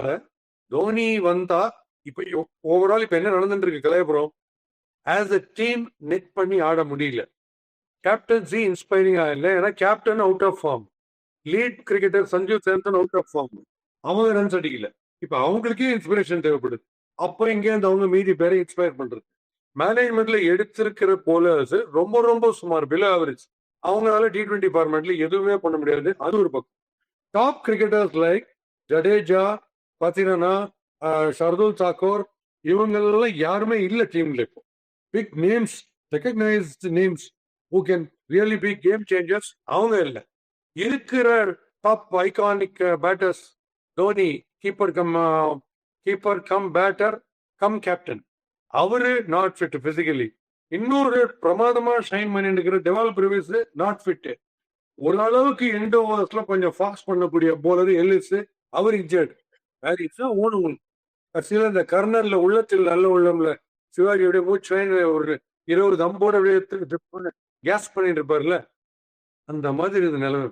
அதனால தோனி வந்தா இப்ப ஓவரால் இப்ப என்ன நடந்துட்டு இருக்கு கலையபுரம், ஆஸ் அ டீம் நெட் பண்ணி ஆட முடியல. கேப்டன்சி இன்ஸ்பைரிங்கா இல்லை. ஏன்னா captain out of form, lead cricketer Sanju Samson out of form, அவங்க ரன்ஸ் அடிக்கல. இப்ப அவங்களுக்கே இன்ஸ்பிரேஷன் தேவைப்படுது. அப்ப இருந்து அவங்க மீதி பேரை இன்ஸ்பயர் பண்றது. மேனேஜ்மெண்ட்ல எடுத்திருக்கிற போலர்ஸ் ரொம்ப ரொம்ப சுமார், பிலோ ஆவரேஜ். அவங்களால T20 ஃபார்மேட்ல எதுவுமே பண்ண முடியாது. அது ஒரு பக்கம். டாப் கிரிக்கெட்டர்ஸ் லைக் ஜடேஜா, பாத்தீங்கன்னா ஷர்துல் தாக்கூர், இவங்கெல்லாம் யாருமே இல்ல டீம்ல இப்போ. Big names, recognised names who can really be game changers அவங்க இல்ல. இருக்கிற top iconic batters, Dhoni keeper cum batter cum captain, அவரு நாட் ஃபிட் பிசிக்கலி. இன்னொரு பிரமாதமா ஷைன் பண்ணிட்டு டெவலப் ரிவ்யூஸ் நாட் ஃபிட். ஒரு அளவுக்கு எண்ட் ஓவர்ஸ்ல கொஞ்சம் ஃபாஸ்ட் பண்ணக்கூடிய போலர் எல்லிஸ், அவர் இன்ஜர்ட். வேற இதுதான் ஓடும். கடைசியில் இந்த கர்னர்ல உள்ளத்தில் நல்ல உள்ளம்ல சிவாஜி அப்படியே மூச்சு ஒரு 20 அம்போட அப்படியே கேஸ் பண்ணிட்டு இருப்பாருல்ல, அந்த மாதிரி இது நிலைமை.